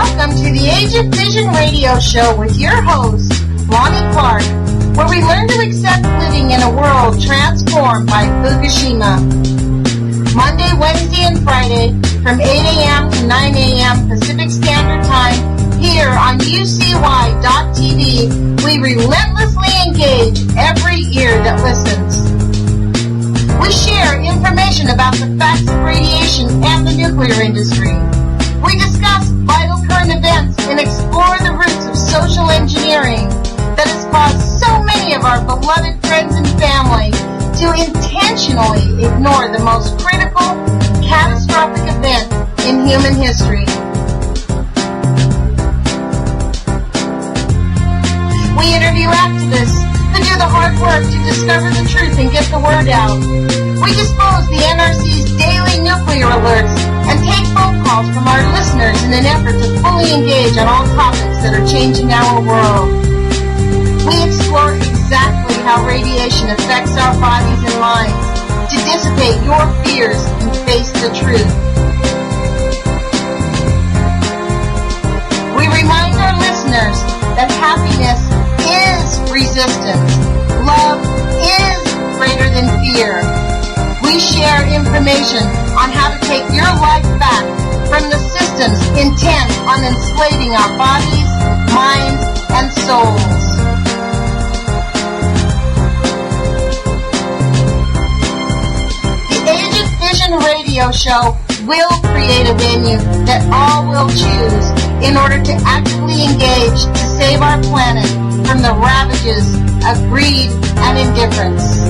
Welcome to the Age of Fission radio show with your host, Lonnie Clark, where we learn to accept living in a world transformed by Fukushima. Monday, Wednesday, and Friday from 8 a.m. to 9 a.m. Pacific Standard Time here on UCY.tv, we relentlessly engage every ear that listens. We share information about the facts of radiation and the nuclear industry. We discuss vital current events and explore the roots of social engineering that has caused so many of our beloved friends and family to intentionally ignore the most critical, catastrophic event in human history. We interview activists who do the hard work to discover the truth and get the word out. We dispose the NRC's daily nuclear alerts and take phone calls from our listeners in an effort to fully engage on all topics that are changing our world. We explore exactly how radiation affects our bodies and minds to dissipate your fears and face the truth. We remind our listeners that happiness is resistance. Love is greater than fear. We share information on how to take your life back from the systems intent on enslaving our bodies, minds, and souls. The Age of Fission radio show will create a venue that all will choose in order to actively engage to save our planet from the ravages of greed and indifference.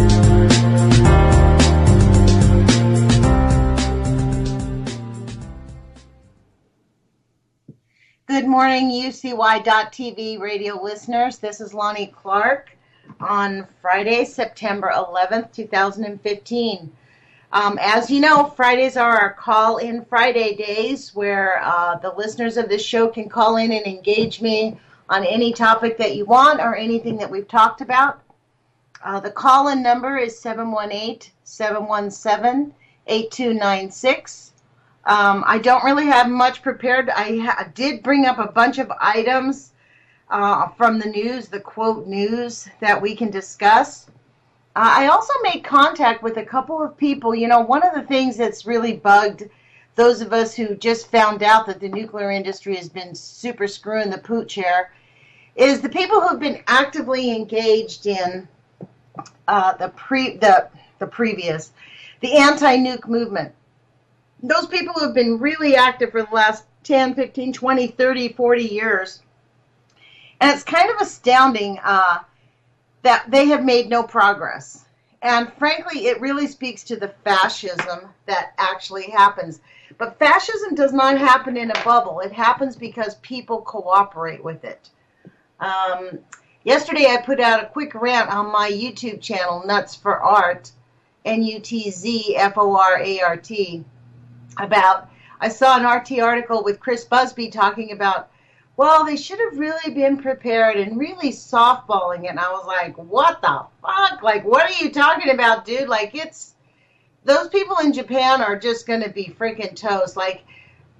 Good morning, UCY.tv radio listeners. This is Lonnie Clark on Friday, September 11th, 2015. As you know, Fridays are our call-in Friday days where the listeners of this show can call in and engage me on any topic that you want or anything that we've talked about. The call-in number is 718-717-8296. I don't really have much prepared. I did bring up a bunch of items from the news, the quote news, that we can discuss. I also made contact with a couple of people. You know, one of the things that's really bugged those of us who just found out that the nuclear industry has been super screwing the pooch here is the people who have been actively engaged in the anti-nuke movement. Those people who have been really active for the last 10, 15, 20, 30, 40 years. And it's kind of astounding that they have made no progress. And frankly, it really speaks to the fascism that actually happens. But fascism does not happen in a bubble. It happens because people cooperate with it. Yesterday I put out a quick rant on my YouTube channel, Nuts for Art, NUTZFORART, about, I saw an RT article with Chris Busby talking about, well, they should have really been prepared and really softballing it. And I was like, what the fuck? Like, what are you talking about, dude? Like, those people in Japan are just going to be freaking toast. Like,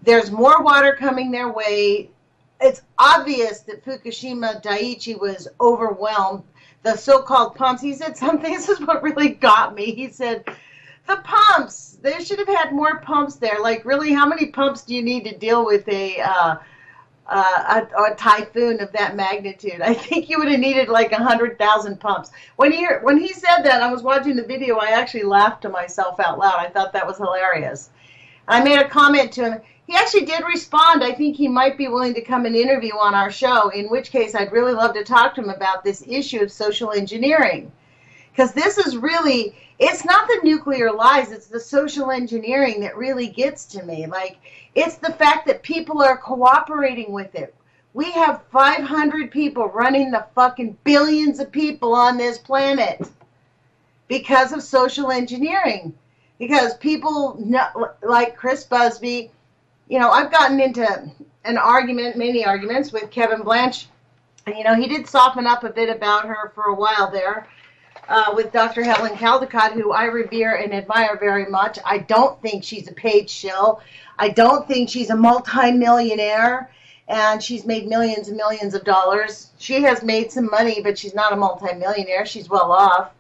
there's more water coming their way. It's obvious that Fukushima Daiichi was overwhelmed. The so-called pumps, he said something, this is what really got me. He said, the pumps, they should have had more pumps there. Like, really, how many pumps do you need to deal with a typhoon of that magnitude? I think you would have needed like 100,000 pumps. When he said that, I was watching the video, I actually laughed to myself out loud. I thought that was hilarious. I made a comment to him. He actually did respond. I think he might be willing to come and interview on our show, in which case I'd really love to talk to him about this issue of social engineering. Because this is really, it's not the nuclear lies, it's the social engineering that really gets to me. Like, it's the fact that people are cooperating with it. We have 500 people running the fucking billions of people on this planet because of social engineering. Because people, like Chris Busby, you know, I've gotten into an argument, many arguments with Kevin Blanche. And, you know, he did soften up a bit about her for a while there. With Dr. Helen Caldicott, who I revere and admire very much. I don't think she's a paid shill. I don't think she's a multimillionaire. and she's made millions and millions of dollars. She has made some money, but she's not a multimillionaire. She's well off.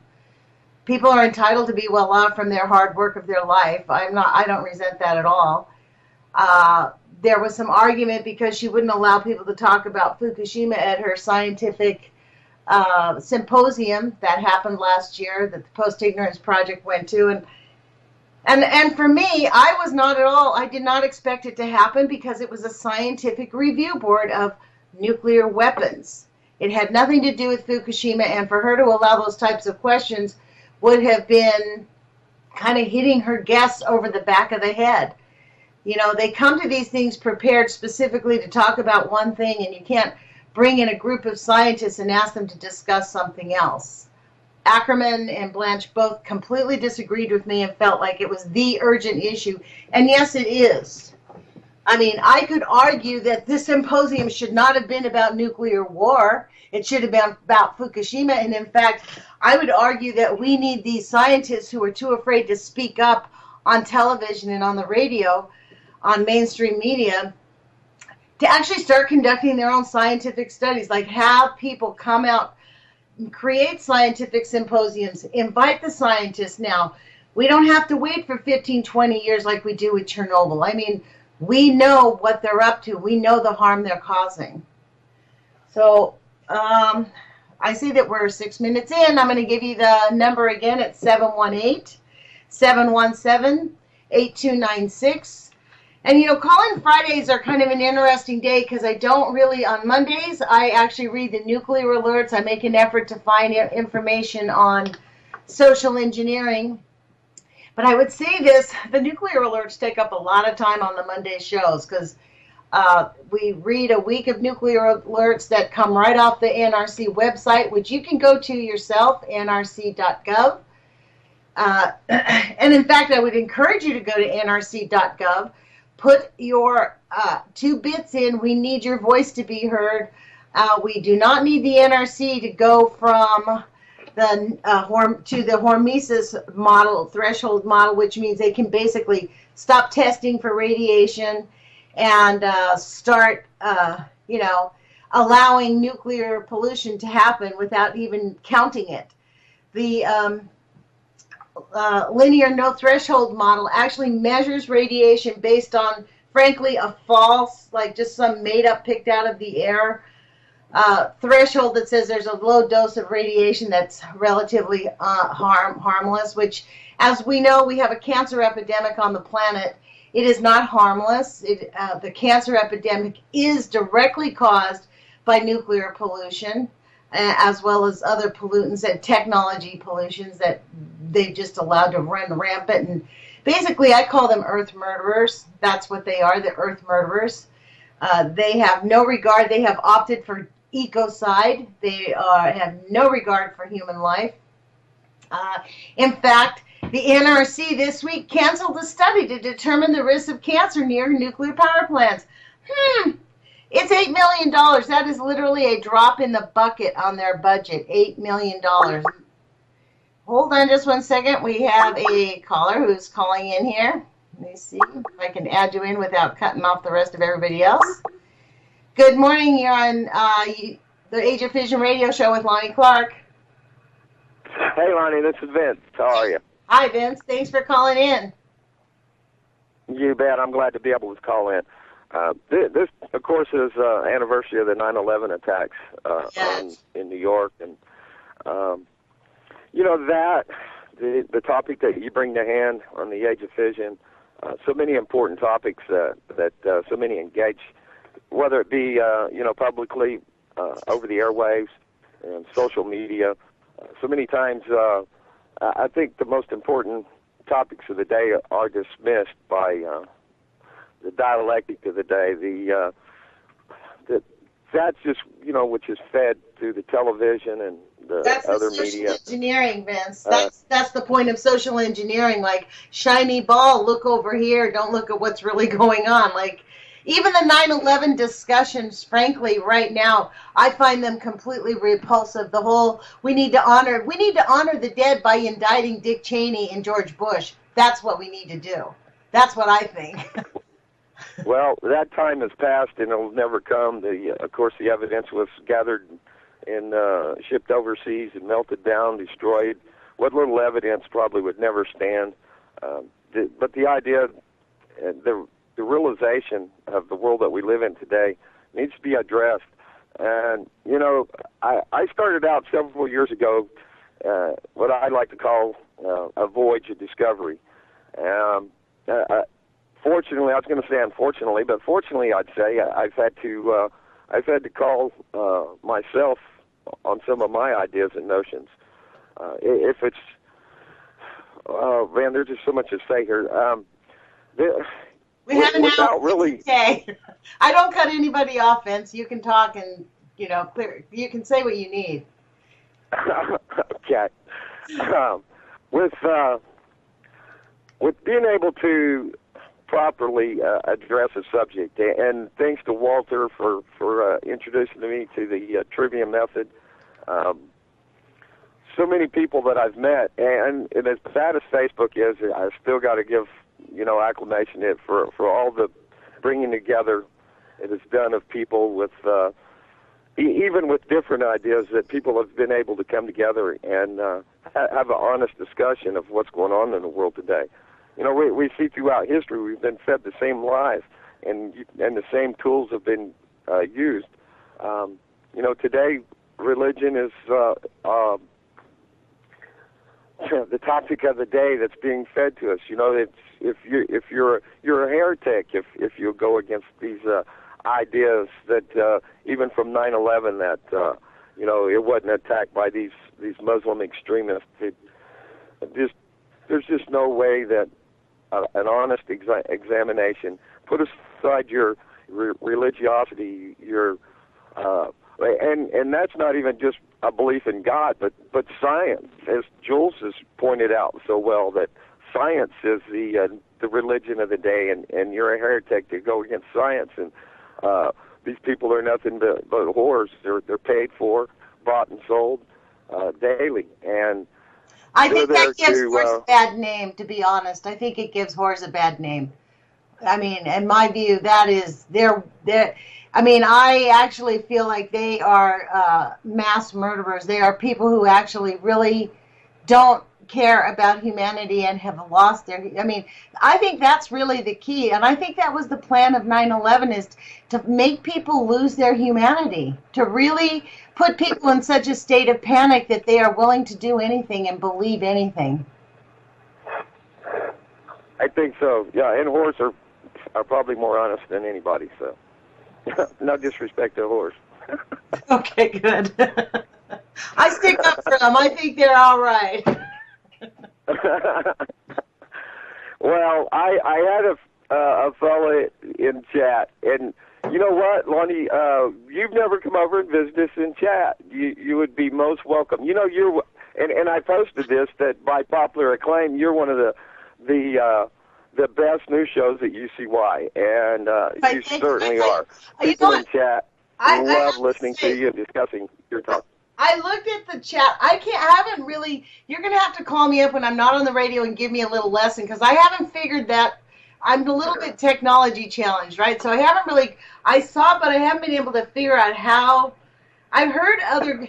People are entitled to be well off from their hard work of their life. I don't resent that at all. There was some argument because she wouldn't allow people to talk about Fukushima at her scientific symposium that happened last year that the Post-Ignorance Project went to. And for me, I did not expect it to happen because it was a scientific review board of nuclear weapons. It had nothing to do with Fukushima, and for her to allow those types of questions would have been kind of hitting her guests over the back of the head. You know, they come to these things prepared specifically to talk about one thing, and you can't bring in a group of scientists and ask them to discuss something else. Ackerman and Blanche both completely disagreed with me and felt like it was the urgent issue. And yes, it is. I mean, I could argue that this symposium should not have been about nuclear war. It should have been about Fukushima. And in fact, I would argue that we need these scientists who are too afraid to speak up on television and on the radio, on mainstream media, to actually start conducting their own scientific studies. Like, have people come out, create scientific symposiums, invite the scientists now. We don't have to wait for 15, 20 years like we do with Chernobyl. I mean, we know what they're up to. We know the harm they're causing. So I see that we're 6 minutes in. I'm going to give you the number again. It's 718-717-8296. And, you know, call-in Fridays are kind of an interesting day because I don't really, on Mondays, I actually read the nuclear alerts. I make an effort to find information on social engineering. But I would say this, the nuclear alerts take up a lot of time on the Monday shows because we read a week of nuclear alerts that come right off the NRC website, which you can go to yourself, nrc.gov. And in fact, I would encourage you to go to nrc.gov. Put your 2 bits in. We need your voice to be heard. We do not need the NRC to go from the to the hormesis model, threshold model, which means they can basically stop testing for radiation and start, allowing nuclear pollution to happen without even counting it. The linear no threshold model actually measures radiation based on, frankly, a false, like just some made up, picked out of the air threshold that says there's a low dose of radiation that's relatively harmless, which, as we know, we have a cancer epidemic on the planet. It is not harmless. The cancer epidemic is directly caused by nuclear pollution, as well as other pollutants and technology pollutions that they've just allowed to run rampant. And basically, I call them earth murderers. That's what they are, the earth murderers. They have no regard. They have opted for ecocide. They have no regard for human life. In fact, the NRC this week canceled a study to determine the risk of cancer near nuclear power plants. It's $8 million. That is literally a drop in the bucket on their budget. $8 million. Hold on just one second. We have a caller who's calling in here. Let me see if I can add you in without cutting off the rest of everybody else. Good morning. You're on the Age of Fission radio show with Lonnie Clark. Hey, Lonnie. This is Vince. How are you? Hi, Vince. Thanks for calling in. You bet. I'm glad to be able to call in. This, of course, is anniversary of the 9/11 attacks in New York, and the topic that you bring to hand on the Age of Fission, so many important topics that so many engage, whether it be publicly over the airwaves and social media. So many times, I think the most important topics of the day are dismissed by the dialectic of the day, that's just, which is fed through the television and the other media. That's social engineering, Vince. That's the point of social engineering. Like, shiny ball, look over here, don't look at what's really going on. Like, even the 9/11 discussions, frankly, right now, I find them completely repulsive. The whole, we need to honor the dead by indicting Dick Cheney and George Bush. That's what we need to do. That's what I think. Well, that time has passed, and it'll never come. Of course, the evidence was gathered and shipped overseas and melted down, destroyed. What little evidence probably would never stand. But the idea, the realization of the world that we live in today needs to be addressed. And, I started out several years ago what I like to call a voyage of discovery. Fortunately, I was going to say unfortunately, but fortunately, I'd say I've had to call myself on some of my ideas and notions. If it's, oh man, there's just so much to say here. We have an hour really. Okay. I don't cut anybody off, Vince. You can talk and clear. You can say what you need. Okay. With being able to properly address a subject, and thanks to Walter for introducing me to the trivia method. So many people that I've met, and as sad as Facebook is, I still got to give acclamation it for all the bringing together it has done of people with even with different ideas, that people have been able to come together and have an honest discussion of what's going on in the world today. We see throughout history we've been fed the same lies, and the same tools have been used. Today religion is the topic of the day that's being fed to us. If you're a heretic if you go against these ideas that even from 9/11 that it wasn't attacked by these Muslim extremists. There's just no way that an honest examination, put aside your religiosity, your and that's not even just a belief in God, but science, as Jules has pointed out so well, that science is the religion of the day, and you're a heretic to go against science, and these people are nothing but whores. They're paid for, bought and sold daily, and I think that gives whores a bad name, to be honest. I think it gives whores a bad name. I mean, in my view, that is I actually feel like they are mass murderers. They are people who actually really don't care about humanity and have lost their. I think that's really the key, and I think that was the plan of 9/11, is to make people lose their humanity, to really put people in such a state of panic that they are willing to do anything and believe anything. I think so. Yeah, and whores are probably more honest than anybody. So, no disrespect to whores. Okay, good. I stick up for them. I think they're all right. Well, I had a fella in chat, and you know what, Lonnie, you've never come over and visited us in chat. You would be most welcome. You're and I posted this, that by popular acclaim, you're one of the best news shows at UCY, and you certainly are. People in chat love listening to you and discussing your talk. I looked at the chat. I haven't really. You're going to have to call me up when I'm not on the radio and give me a little lesson, because I haven't figured that. I'm a little bit technology challenged, right? So I haven't really. I saw, but I haven't been able to figure out how. I've heard other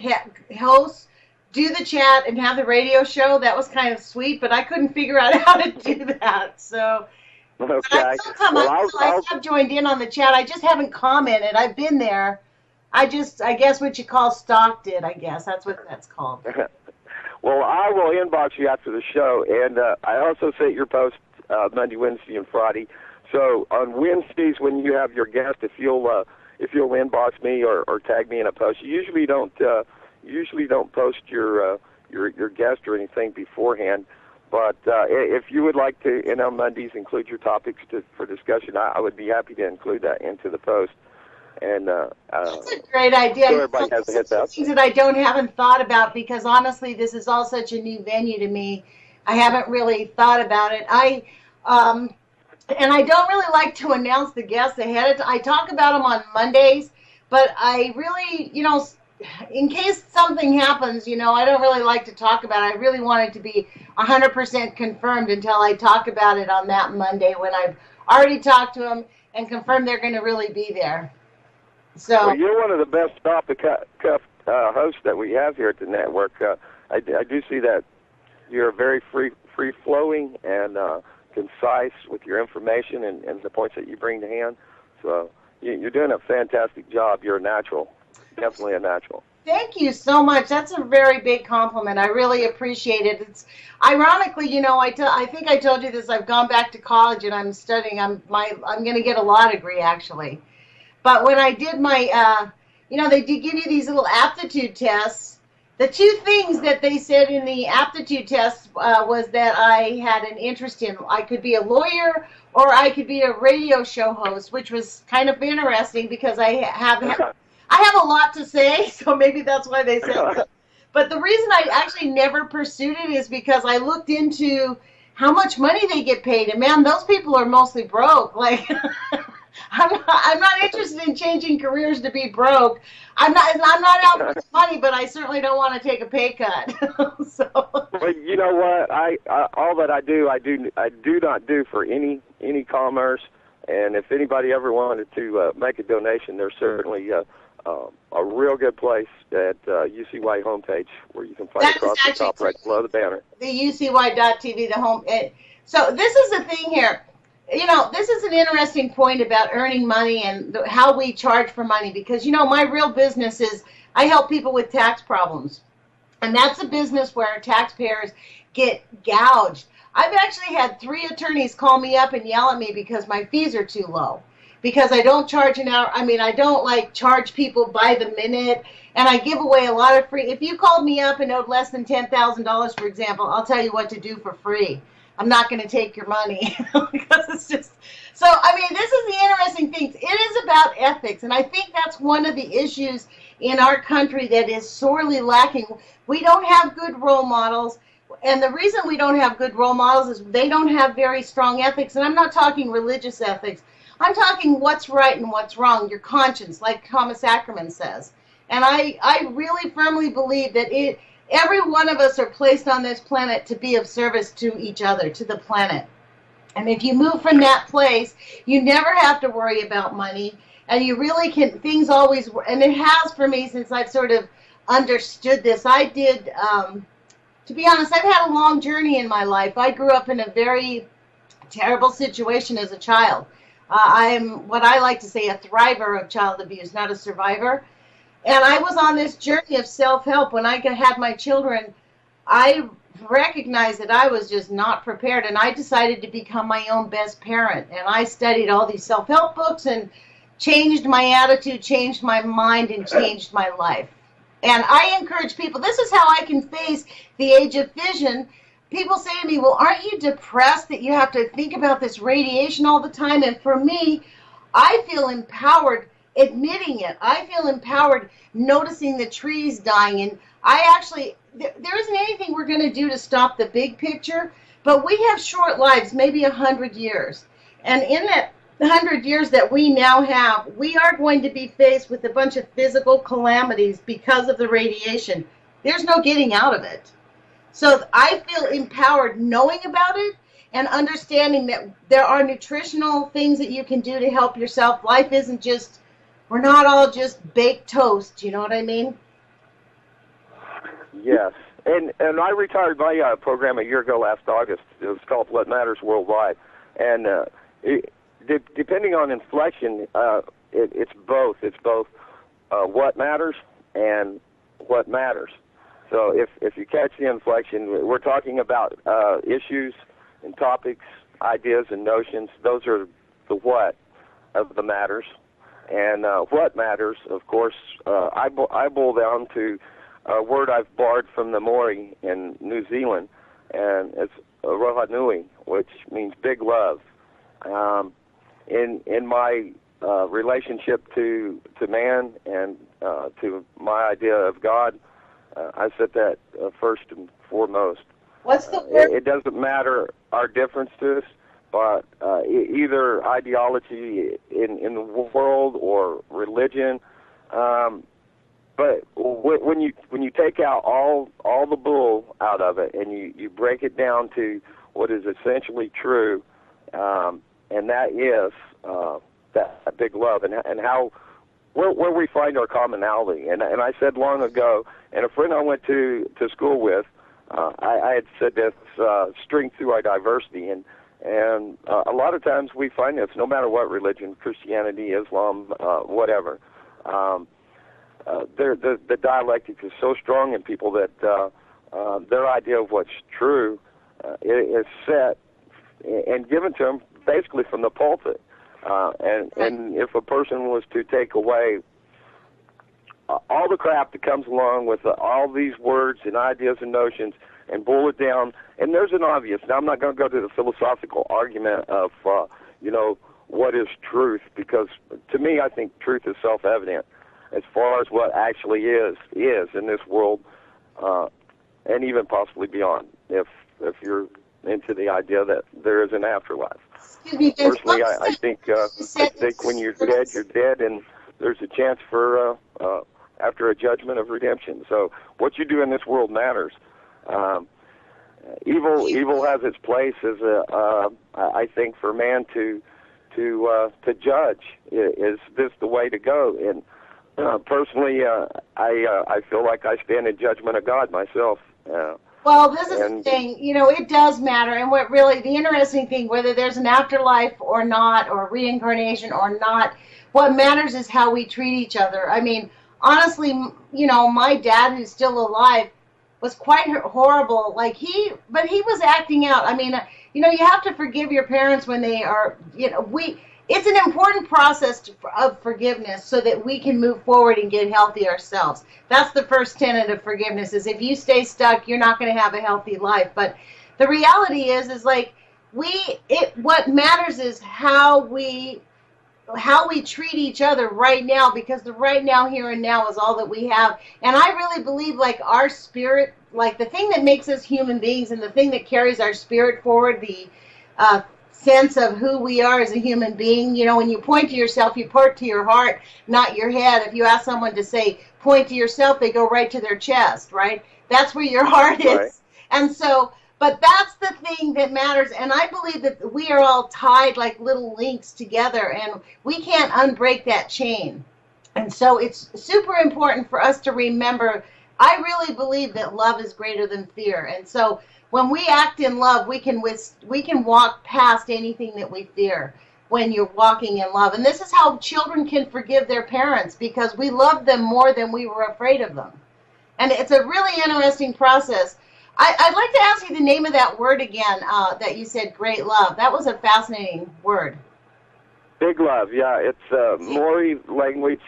hosts do the chat and have the radio show. That was kind of sweet, but I couldn't figure out how to do that. So. Okay. I have joined in on the chat. I just haven't commented. I've been there. I guess what you call stalked it, I guess. That's what that's called. Well, I will inbox you after the show, and I also set your post Monday, Wednesday, and Friday. So on Wednesdays, when you have your guest, if you'll inbox me or tag me in a post, you usually don't post your guest or anything beforehand. But if you would like to, on Mondays, include your topics for discussion, I would be happy to include that into the post. And that's a great idea. So everybody has a heads up. Things that I haven't thought about, because honestly, this is all such a new venue to me. I haven't really thought about it. And I don't really like to announce the guests ahead of time. I talk about them on Mondays, but I really, in case something happens, I don't really like to talk about it. I really want it to be 100% confirmed until I talk about it on that Monday, when I've already talked to them and confirm they're going to really be there. So Well, you're one of the best off-the-cuff hosts that we have here at the network. I do see that you're very free-flowing and concise with your information and the points that you bring to hand. So you're doing a fantastic job. You're a natural, definitely a natural. thank you so much. That's a very big compliment. I really appreciate it. It's ironically, I think I told you this. I've gone back to college and I'm studying. I'm going to get a law degree actually. But when I did my, they did give you these little aptitude tests. The two things that they said in the aptitude test was that I had an interest in. I could be a lawyer or I could be a radio show host, which was kind of interesting because I have a lot to say, so maybe that's why they said that. But the reason I actually never pursued it is because I looked into how much money they get paid, and man, those people are mostly broke. Like, I'm not interested in changing careers to be broke. I'm not out for money, but I certainly don't want to take a pay cut. So. Well, you know what? I all that I do not do for any commerce. And if anybody ever wanted to make a donation, there's certainly a real good place at UCY homepage where you can find it across the top right below the banner. The UCY.TV, the home. So this is the thing here. This is an interesting point about earning money and how we charge for money because, my real business is I help people with tax problems. And that's a business where taxpayers get gouged. I've actually had 3 attorneys call me up and yell at me because my fees are too low. Because I don't charge an hour. I don't charge people by the minute. And I give away a lot of free. If you called me up and owed less than $10,000, for example, I'll tell you what to do for free. I'm not going to take your money because it's just so. This is the interesting thing. It is about ethics, and I think that's one of the issues in our country that is sorely lacking. We don't have good role models, and the reason we don't have good role models is they don't have very strong ethics. And I'm not talking religious ethics. I'm talking what's right and what's wrong. Your conscience, like Thomas Ackerman says. And I really firmly believe that every one of us are placed on this planet to be of service to each other, to the planet. And if you move from that place, you never have to worry about money. And you really can, things always, and it has for me since I've sort of understood this. I did, to be honest, I've had a long journey in my life. I grew up in a very terrible situation as a child. I'm what I like to say a thriver of child abuse, not a survivor. And I was on this journey of self-help. When I had my children, I recognized that I was just not prepared, and I decided to become my own best parent. And I studied all these self-help books and changed my attitude, changed my mind, and changed my life. And I encourage people, this is how I can face the Age of Fission. People say to me, well, aren't you depressed that you have to think about this radiation all the time? And for me, I feel empowered admitting it. I feel empowered noticing the trees dying. And there isn't anything we're going to do to stop the big picture, but we have short lives, maybe 100 years. And in that 100 years that we now have, we are going to be faced with a bunch of physical calamities because of the radiation. There's no getting out of it. So I feel empowered knowing about it and understanding that there are nutritional things that you can do to help yourself. Life isn't just, we're not all just baked toast. You know what I mean? Yes. And I retired my program a year ago last August. It was called What Matters Worldwide. And depending on inflection, it's both. It's both what matters and what matters. So if you catch the inflection, we're talking about issues and topics, ideas and notions. Those are the what of the matters. And what matters, of course, I boil down to a word I've borrowed from the Maori in New Zealand, and it's roha nui, which means big love. In my relationship to man and to my idea of God, I set that first and foremost. What's the word? It doesn't matter our differences, but either ideology in the world or religion. But when you take out all the bull out of it and you break it down to what is essentially true, and that is that big love, and how where we find our commonality. And I said long ago, and a friend I went to school with, I had said this, strength through our diversity, and a lot of times we find this, no matter what religion, Christianity, Islam, whatever. The dialectic is so strong in people that their idea of what's true is set and given to them basically from the pulpit. And if a person was to take away all the crap that comes along with all these words and ideas and notions and boil it down, and there's an obvious. Now, I'm not going to go to the philosophical argument of, what is truth, because to me, I think truth is self-evident as far as what actually is in this world, and even possibly beyond, if you're into the idea that there is an afterlife. Excuse me, personally, I think when you're dead, and there's a chance for after a judgment of redemption. So what you do in this world matters. Evil has its place as I think for man to judge. Is this the way to go? And personally, I feel like I stand in judgment of God myself. Well, this is the thing, it does matter. And what really, the interesting thing, whether there's an afterlife or not, or reincarnation or not, what matters is how we treat each other. I mean, honestly, my dad, who's still alive, was quite horrible. But he was acting out. I mean, you have to forgive your parents when they are, it's an important process of forgiveness so that we can move forward and get healthy ourselves. That's the first tenet of forgiveness, is if you stay stuck, you're not going to have a healthy life. But the reality is what matters is how we treat each other right now, because the right now, here and now is all that we have. And I really believe our spirit, the thing that makes us human beings and the thing that carries our spirit forward, the sense of who we are as a human being. When you point to yourself, you point to your heart, not your head. If you ask someone to say, point to yourself, they go right to their chest, right? That's where your heart is. Right. And so, but that's the thing that matters. And I believe that we are all tied like little links together, and we can't unbreak that chain. And so it's super important for us to remember, I really believe that love is greater than fear. And so when we act in love, we can walk past anything that we fear when you're walking in love. And this is how children can forgive their parents, because we love them more than we were afraid of them. And it's a really interesting process. I'd like to ask you the name of that word again, that you said, great love. That was a fascinating word. Big love, yeah. It's Maori language.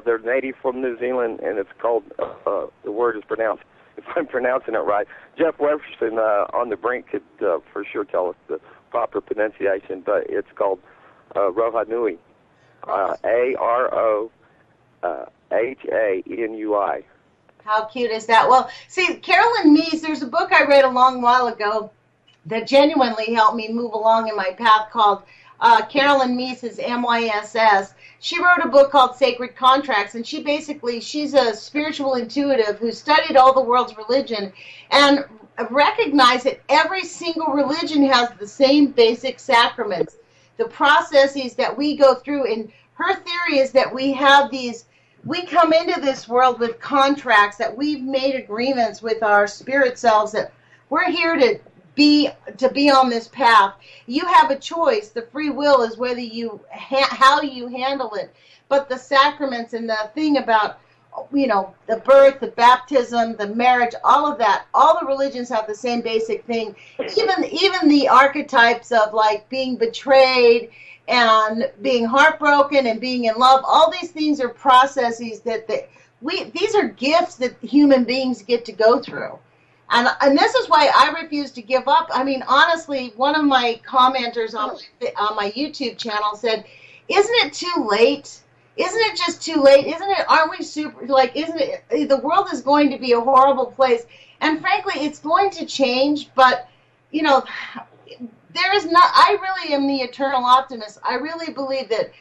They're native from New Zealand, and it's called, the word is pronounced, if I'm pronouncing it right. Jeff Westerson on the brink could for sure tell us the proper pronunciation, but it's called Rohanui. Arohanui. How cute is that? Well, see, Carolyn Meese, there's a book I read a long while ago that genuinely helped me move along in my path called Carolyn Meese's MYSS. She wrote a book called Sacred Contracts, and she's a spiritual intuitive who studied all the world's religion and recognized that every single religion has the same basic sacraments, the processes that we go through. And her theory is that we come into this world with contracts, that we've made agreements with our spirit selves that we're here to be on this path. You have a choice. The free will is whether how you handle it. But the sacraments and the thing about, the birth, the baptism, the marriage, all of that, all the religions have the same basic thing. Even the archetypes of being betrayed and being heartbroken and being in love, all these things are processes these are gifts that human beings get to go through. And this is why I refuse to give up. I mean, honestly, one of my commenters on my YouTube channel said, isn't it too late? Isn't it just too late? Aren't we the world is going to be a horrible place. And frankly, it's going to change, but, I really am the eternal optimist. I really believe that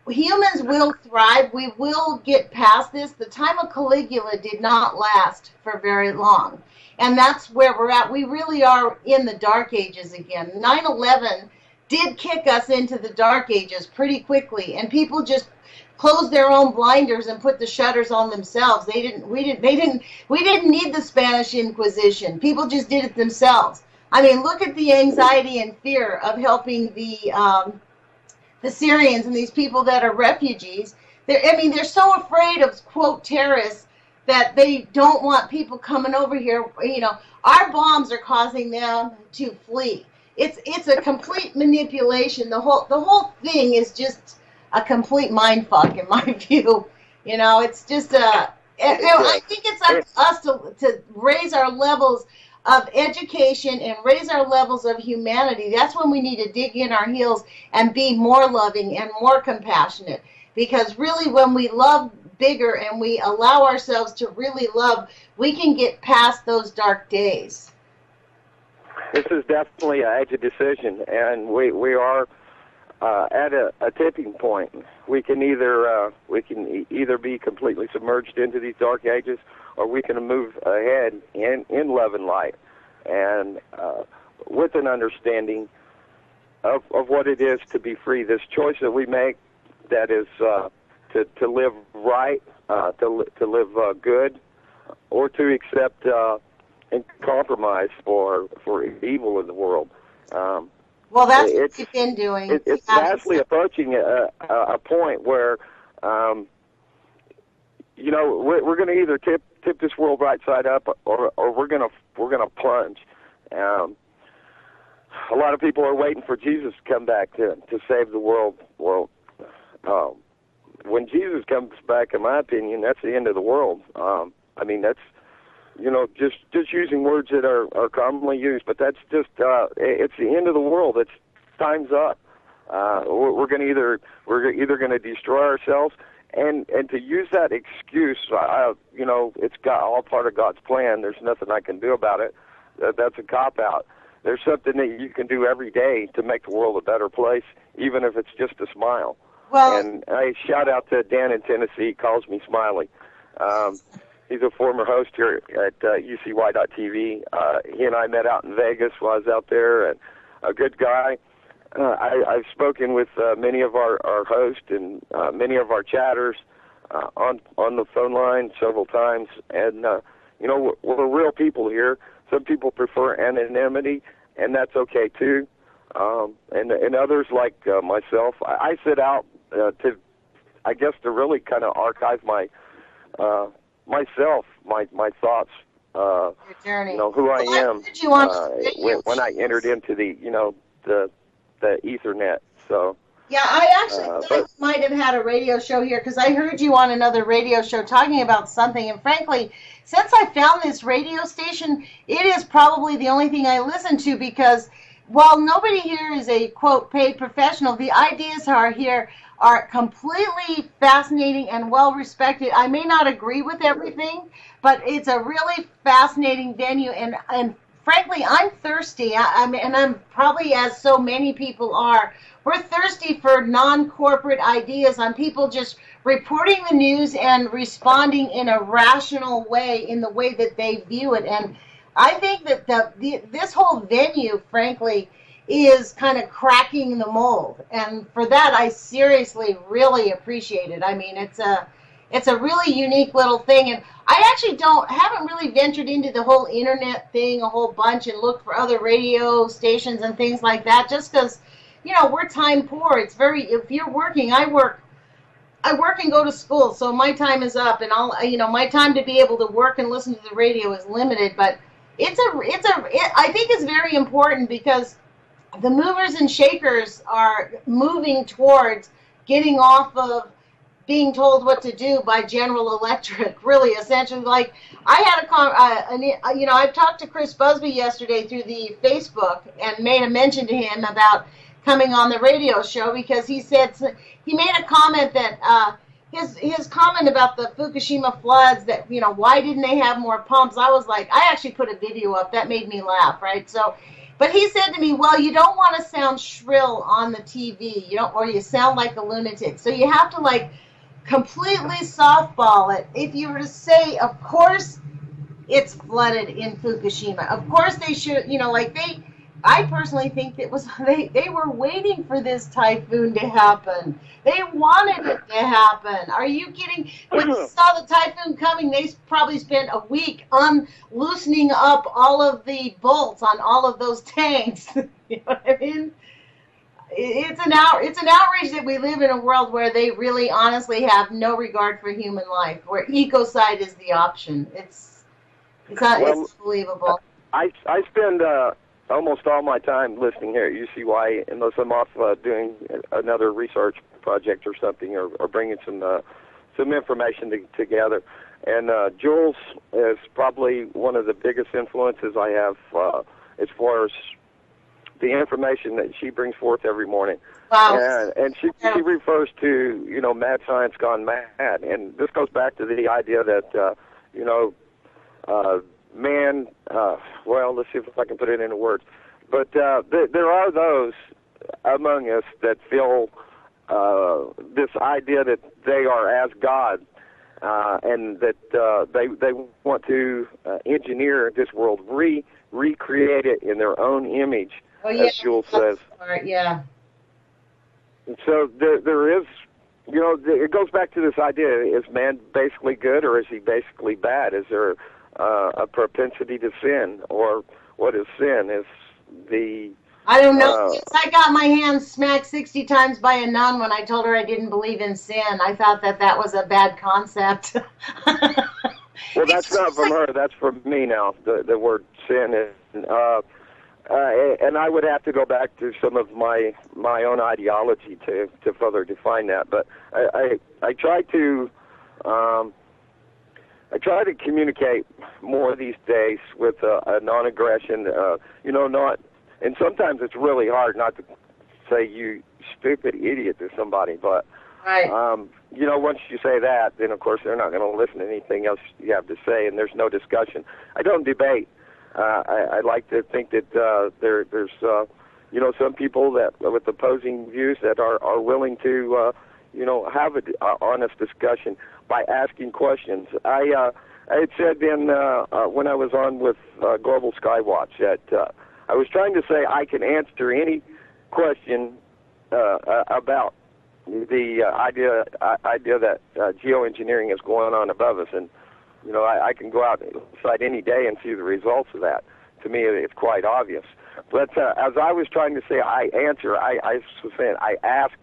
humans will thrive. We will get past this. The time of Caligula did not last for very long. And that's where we're at. We really are in the dark ages again. 9/11 did kick us into the dark ages pretty quickly, and people just closed their own blinders and put the shutters on themselves. We didn't need the Spanish Inquisition. People just did it themselves. I mean, look at the anxiety and fear of helping the Syrians and these people that are refugees. They're so afraid of, quote, terrorists that they don't want people coming over here. You know, our bombs are causing them to flee. It's a complete manipulation. The whole thing is just a complete mind fuck, in my view. You know, it's just I think it's up to us to raise our levels of education and raise our levels of humanity. That's when we need to dig in our heels and be more loving and more compassionate. Because really, when we love bigger and we allow ourselves to really love, we can get past those dark days. This is definitely an age of decision, and we are at a tipping point. We can either be completely submerged into these dark ages, or we can move ahead in love and light, and with an understanding of what it is to be free. This choice that we make, that is to live right, to live good, or to accept and compromise for evil in the world. Well, that's what you've been doing. It's vastly approaching a point where, you know, we're going to either tip this world right side up, or we're going to plunge. A lot of people are waiting for Jesus to come back to save the world. Well, when Jesus comes back, in my opinion, that's the end of the world. I mean, that's, you know, just using words that are commonly used, but that's just it's the end of the world. It's time's up. We're either going to destroy ourselves, and to use that excuse, you know, it's all part of God's plan. There's nothing I can do about it. That's a cop out. There's something that you can do every day to make the world a better place, even if it's just a smile. Well, and I shout out to Dan in Tennessee. He calls me Smiley. He's a former host here at UCY.TV. He and I met out in Vegas while I was out there, and a good guy. I've spoken with many of our hosts and many of our chatters on the phone line several times, and you know, we're real people here. Some people prefer anonymity, and that's okay too. And others like myself, I set out to really kind of archive my myself, my thoughts, your journey. You know, who I am when I entered into the Ethernet. So yeah, I actually thought you might have had a radio show here, because I heard you on another radio show talking about something, and frankly, since I found this radio station, it is probably the only thing I listen to, because while nobody here is a, quote, paid professional, the ideas here are completely fascinating and well-respected. I may not agree with everything, but it's a really fascinating venue, and frankly, I'm thirsty. I'm probably, as so many people are, we're thirsty for non-corporate ideas on people just reporting the news and responding in a rational way, in the way that they view it. And I think that this whole venue, frankly, is kind of cracking the mold. And for that, I seriously really appreciate it. I mean, it's a really unique little thing. And I actually haven't really ventured into the whole internet thing a whole bunch and looked for other radio stations and things like that, just because, you know, we're time poor. It's if you're working, I work and go to school, so my time is up, and my time to be able to work and listen to the radio is limited. But I think it's very important, because the movers and shakers are moving towards getting off of being told what to do by General Electric, really, essentially. Like, I had I've talked to Chris Busby yesterday through the Facebook and made a mention to him about coming on the radio show, because he made a comment that his comment about the Fukushima floods, that, you know, why didn't they have more pumps? I was like, I actually put a video up that made me laugh, right? So, but he said to me, well, you don't want to sound shrill on the TV, or you sound like a lunatic. So you have to, like, completely softball it. If you were to say, of course it's flooded in Fukushima, of course they should, I personally think it was they were waiting for this typhoon to happen. They wanted it to happen. Are you kidding? When they saw the typhoon coming, they probably spent a week loosening up all of the bolts on all of those tanks. You know what I mean? It's an outrage that we live in a world where they really honestly have no regard for human life, where ecocide is the option. It's unbelievable. I spend almost all my time listening here at UCY, unless I'm off doing another research project or something, or bringing some information together. And Jules is probably one of the biggest influences I have as far as the information that she brings forth every morning. Wow. And she refers to, mad science gone mad. And this goes back to the idea that, man, well, let's see if I can put it into words. But there are those among us that feel this idea that they are as God, and that they want to engineer this world, recreate it in their own image, as Jules says. Yeah. And so there is, it goes back to this idea: is man basically good, or is he basically bad? Is there a propensity to sin, or what is sin? Is the I don't know. I got my hands smacked 60 times by a nun when I told her I didn't believe in sin. I thought that was a bad concept. Well, that's not from her. That's from me now. The word sin is, and I would have to go back to some of my own ideology to further define that. But I try to communicate more these days with a non-aggression. Not. And sometimes it's really hard not to say "you stupid idiot" to somebody, but right. Once you say that, then of course they're not going to listen to anything else you have to say, and there's no discussion. I don't debate. I like to think that there's some people that with opposing views that are willing to have an honest discussion by asking questions. I had said when I was on with Global Skywatch that I was trying to say I can answer any question about the idea that geoengineering is going on above us, and I can go outside any day and see the results of that. To me, it's quite obvious. But as I was trying to say, I answer. I was saying I ask,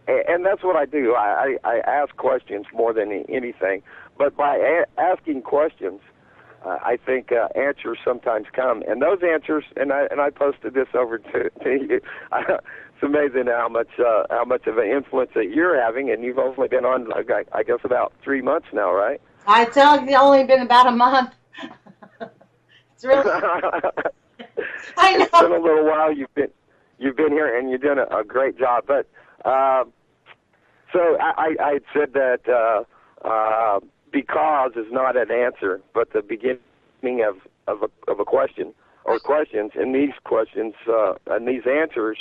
and that's what I do. I ask questions more than anything. But by asking questions, I think answers sometimes come, and those answers. And I posted this over to you. It's amazing how much of an influence that you're having, and you've only been on, I guess, about 3 months now, right? I tell you, it's only been about a month. It's really. I know. It's been a little while. You've been here, and you've done a great job. But so I said that because is not an answer, but the beginning of a question or questions, and these questions and these answers.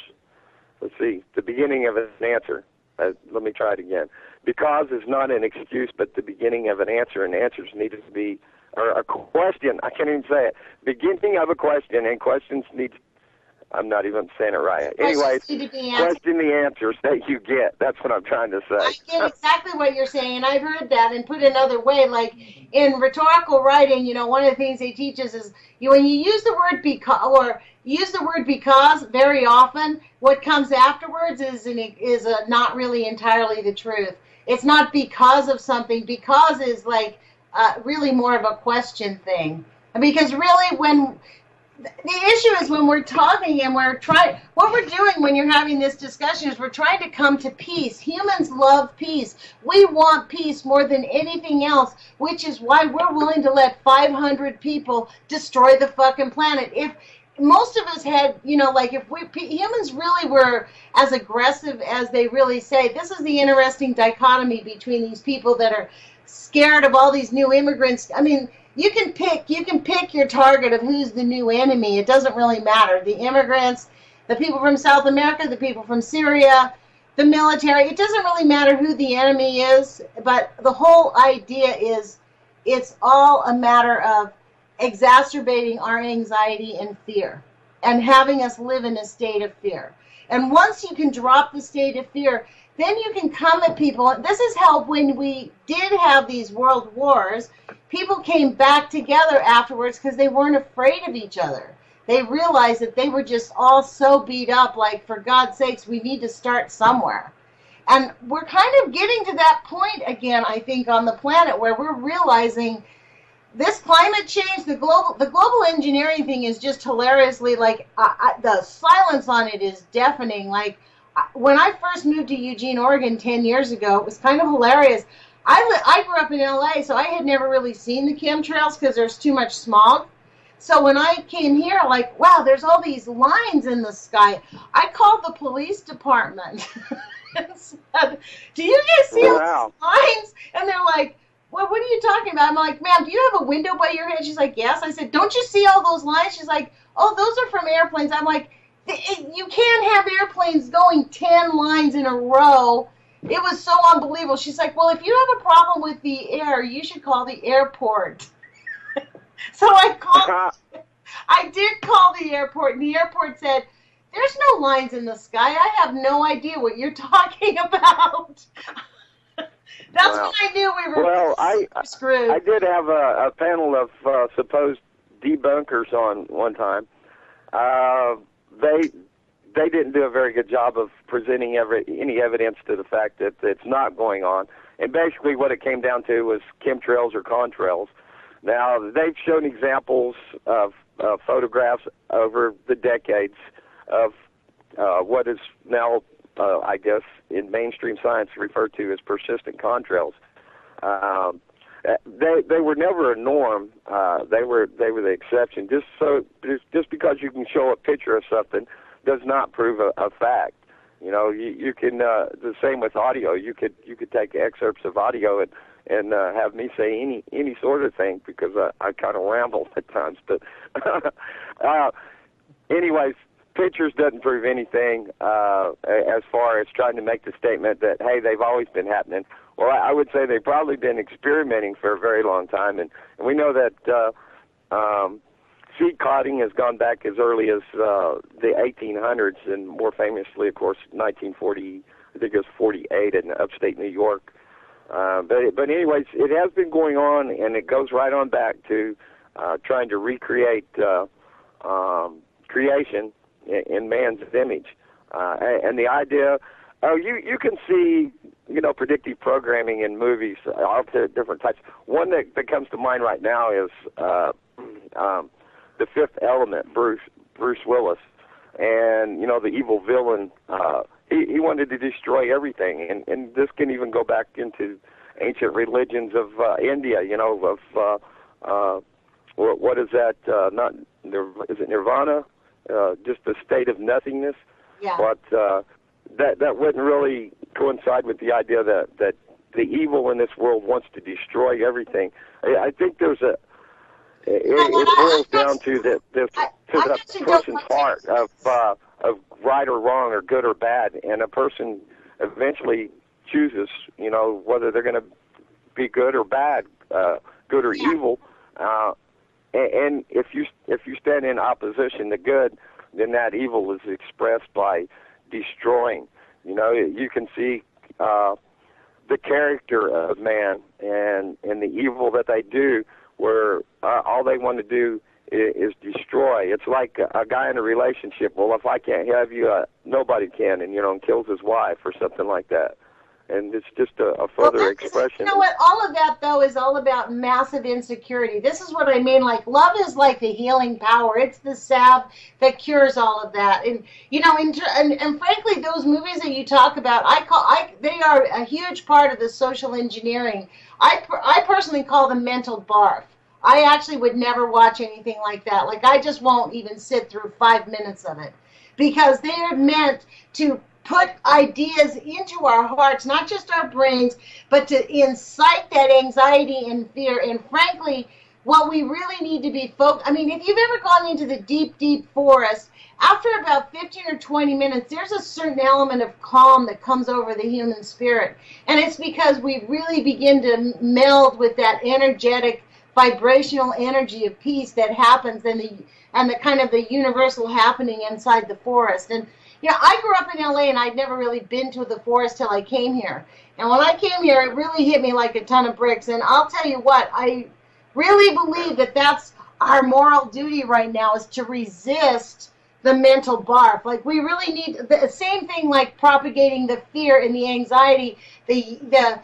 Let's see, the beginning of an answer. Let me try it again. Because is not an excuse, but the beginning of an answer, and answers need to be, or a question, I can't even say it. Beginning of a question, and questions need, I'm not even saying it right. Anyways, question the answers that you get. That's what I'm trying to say. I get exactly what you're saying, and I've heard that, and put another way, like in rhetorical writing, one of the things they teach us is when you use the word because very often, what comes afterwards is not really entirely the truth. It's not because of something. Because is like really more of a question thing. Because really, when the issue is when we're talking and what we're doing when you're having this discussion is we're trying to come to peace. Humans love peace. We want peace more than anything else, which is why we're willing to let 500 people destroy the fucking planet. If most of us had, if humans really were as aggressive as they really say, this is the interesting dichotomy between these people that are scared of all these new immigrants. I mean, you can pick your target of who's the new enemy. It doesn't really matter. The immigrants, the people from South America, the people from Syria, the military. It doesn't really matter who the enemy is, but the whole idea is it's all a matter of exacerbating our anxiety and fear. and having us live in a state of fear. And once you can drop the state of fear, then you can come at people. This is how when we did have these world wars, people came back together afterwards because they weren't afraid of each other. They realized that they were just all so beat up, like, for God's sakes, we need to start somewhere. And we're kind of getting to that point again, I think, on the planet where we're realizing this climate change, the global engineering thing is just hilariously, like, the silence on it is deafening. Like, when I first moved to Eugene, Oregon 10 years ago, it was kind of hilarious. I grew up in LA, so I had never really seen the chemtrails because there's too much smog. So when I came here, like, wow, there's all these lines in the sky. I called the police department and said, do you guys see all these lines? And they're like, well, what are you talking about? I'm like, ma'am, do you have a window by your head? She's like, yes. I said, don't you see all those lines? She's like, oh, those are from airplanes. I'm like, you can't have airplanes going 10 lines in a row. It was so unbelievable. She's like, well, if you have a problem with the air, you should call the airport. So I did call the airport, and the airport said, there's no lines in the sky. I have no idea what you're talking about. That's when I knew we were screwed. I did have a panel of supposed debunkers on one time. They didn't do a very good job of presenting any evidence to the fact that it's not going on. And basically what it came down to was chemtrails or contrails. Now, they've shown examples of photographs over the decades of what is now, I guess, in mainstream science referred to as persistent contrails. They were never a norm. They were the exception. Just because you can show a picture of something does not prove a fact. You know, you can the same with audio. You could take excerpts of audio and have me say any sort of thing because I kind of ramble at times. But anyways, pictures doesn't prove anything as far as trying to make the statement that, hey, they've always been happening. Well, I would say they've probably been experimenting for a very long time, and we know that seed clouding has gone back as early as the 1800s, and more famously, of course, 1940, I think it was 48 in upstate New York. But anyways, it has been going on, and it goes right on back to trying to recreate creation in man's image. And the idea, you can see, predictive programming in movies, all different types. One that comes to mind right now is The Fifth Element, Bruce Willis. And, the evil villain, he wanted to destroy everything. And this can even go back into ancient religions of India, what is that? Is it nirvana? Just a state of nothingness? Yeah. But that wouldn't really coincide with the idea that the evil in this world wants to destroy everything. I think there's it boils down to the person's heart of right or wrong or good or bad, and a person eventually chooses, whether they're going to be good or bad, good or evil. And if you stand in opposition to good, then that evil is expressed by destroying. You can see the character of man and the evil that they do, where all they want to do is destroy. It's like a guy in a relationship. Well, if I can't have you, nobody can, and kills his wife or something like that. And it's just a further expression. You know what? All of that, though, is all about massive insecurity. This is what I mean. Like, love is like the healing power. It's the salve that cures all of that. And, and frankly, those movies that you talk about, they are a huge part of the social engineering. I personally call them mental barf. I actually would never watch anything like that. Like, I just won't even sit through 5 minutes of it, because they're meant to put ideas into our hearts, not just our brains, but to incite that anxiety and fear. And frankly, what we really need to be focused, if you've ever gone into the deep, deep forest, after about 15 or 20 minutes, there's a certain element of calm that comes over the human spirit. And it's because we really begin to meld with that energetic vibrational energy of peace that happens, and the kind of the universal happening inside the forest. And I grew up in LA, and I'd never really been to the forest till I came here. And when I came here, it really hit me like a ton of bricks. And I'll tell you what, I really believe that that's our moral duty right now, is to resist the mental barf. Like, we really need the same thing, like propagating the fear and the anxiety, the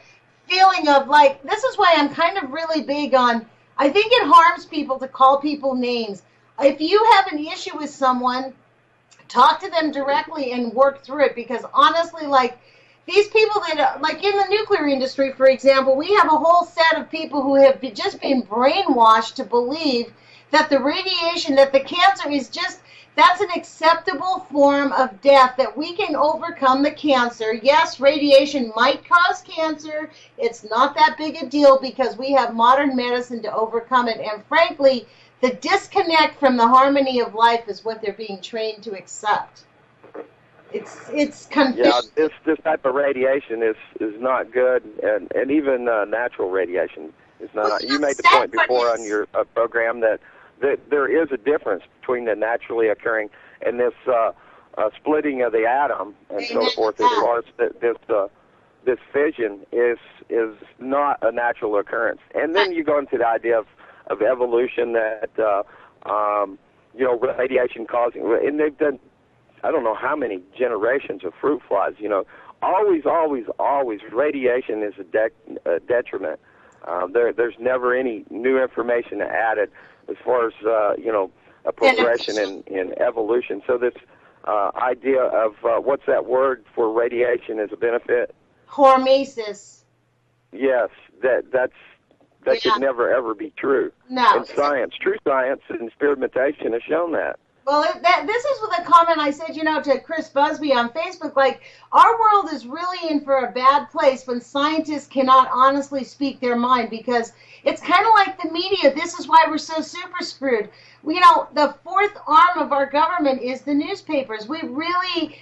feeling of, like, this is why I'm kind of really big on, I think it harms people to call people names. If you have an issue with someone, talk to them directly and work through it, because honestly, like, these people that, like in the nuclear industry, for example, we have a whole set of people who have just been brainwashed to believe that the radiation, that the cancer is just, that's an acceptable form of death, that we can overcome the cancer. Yes, radiation might cause cancer. It's not that big a deal because we have modern medicine to overcome it. And frankly, the disconnect from the harmony of life is what they're being trained to accept. It's Yeah, this type of radiation is not good, and even natural radiation is not. Well, you made the point before on your program that there is a difference between the naturally occurring and this splitting of the atom and so forth. As far as this fission is not a natural occurrence. And then you go into the idea of evolution, that radiation causing, and they've done, I don't know how many generations of fruit flies. Always radiation is a detriment. There's never any new information added as far as a progression in evolution. So this idea of what's that word for radiation as a benefit? Hormesis. Yes, that could never ever be true. No. And true science and experimentation has shown that. Well, this is the comment I said, to Chris Busby on Facebook. Like, our world is really in for a bad place when scientists cannot honestly speak their mind, because it's kind of like the media. This is why we're so super screwed. The fourth arm of our government is the newspapers. We really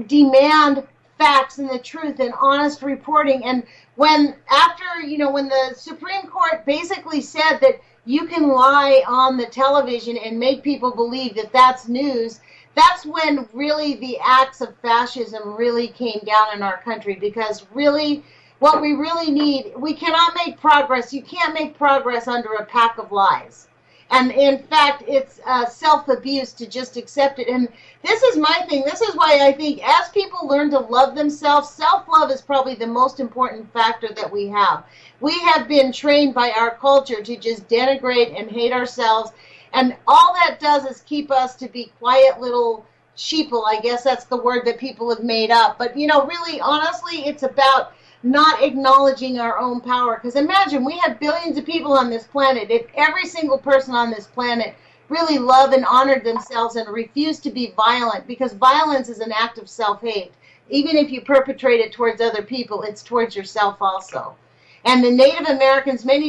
demand facts and the truth and honest reporting. And when the Supreme Court basically said that you can lie on the television and make people believe that that's news, that's when really the acts of fascism really came down in our country. Because really, what we really need, we cannot make progress. You can't make progress under a pack of lies. And in fact, it's self-abuse to just accept it. And this is my thing. This is why I think as people learn to love themselves, self-love is probably the most important factor that we have. We have been trained by our culture to just denigrate and hate ourselves. And all that does is keep us to be quiet little sheeple. I guess that's the word that people have made up. But, really, honestly, it's about not acknowledging our own power. Because imagine, we have billions of people on this planet. If every single person on this planet really loved and honored themselves and refused to be violent, because violence is an act of self-hate. Even if you perpetrate it towards other people, it's towards yourself also. And the Native Americans, many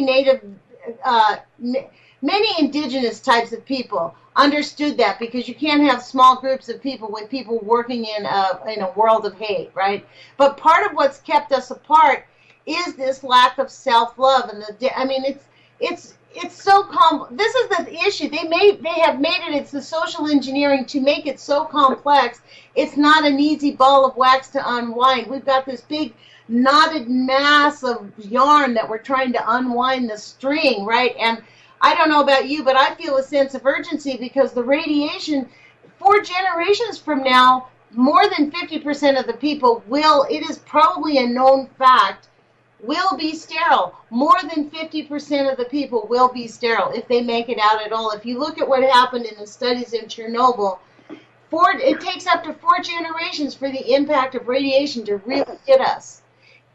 indigenous types of people understood that, because you can't have small groups of people with people working in a world of hate, right? But part of what's kept us apart is this lack of self-love, and it's so this is the issue. They have made it. It's the social engineering to make it so complex. It's not an easy ball of wax to unwind. We've got this big knotted mass of yarn that we're trying to unwind the string, right? And I don't know about you, but I feel a sense of urgency, because the radiation, 4 generations from now, more than 50% of the people it is probably a known fact, will be sterile. More than 50% of the people will be sterile if they make it out at all. If you look at what happened in the studies in Chernobyl, it takes up to 4 generations for the impact of radiation to really hit us.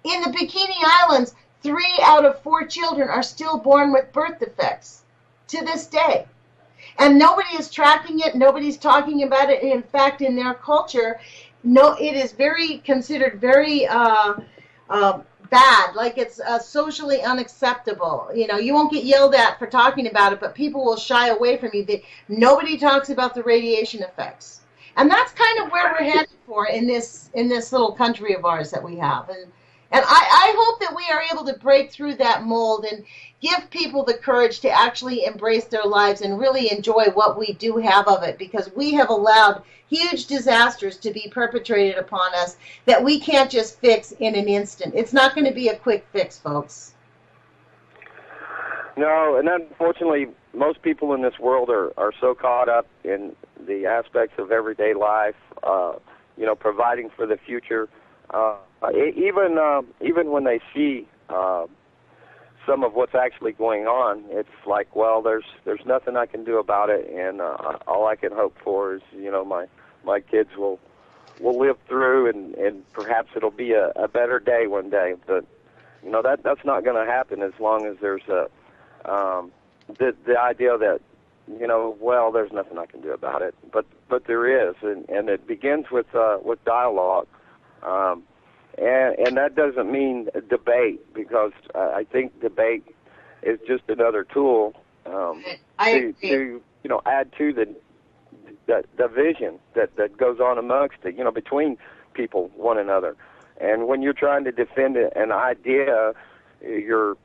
In the Bikini Islands, 3 out of 4 children are still born with birth defects to this day. And nobody is tracking it. Nobody's talking about it. In fact, in their culture, it is considered very bad. Like, it's socially unacceptable. You won't get yelled at for talking about it, but people will shy away from you. Nobody talks about the radiation effects. And that's kind of where we're headed for in this little country of ours that we have. And I hope that we are able to break through that mold and give people the courage to actually embrace their lives and really enjoy what we do have of it, because we have allowed huge disasters to be perpetrated upon us that we can't just fix in an instant. It's not going to be a quick fix, folks. No, and unfortunately, most people in this world are so caught up in the aspects of everyday life, providing for the future. Even when they see some of what's actually going on, it's like, well, there's nothing I can do about it, and all I can hope for is, my kids will live through, and perhaps it'll be a better day one day. But that's not going to happen as long as there's the idea that well, there's nothing I can do about it. But there is, and it begins with dialogue. And that doesn't mean debate, because I think debate is just another tool to add to the division that goes on amongst between people, one another. And when you're trying to defend an idea, your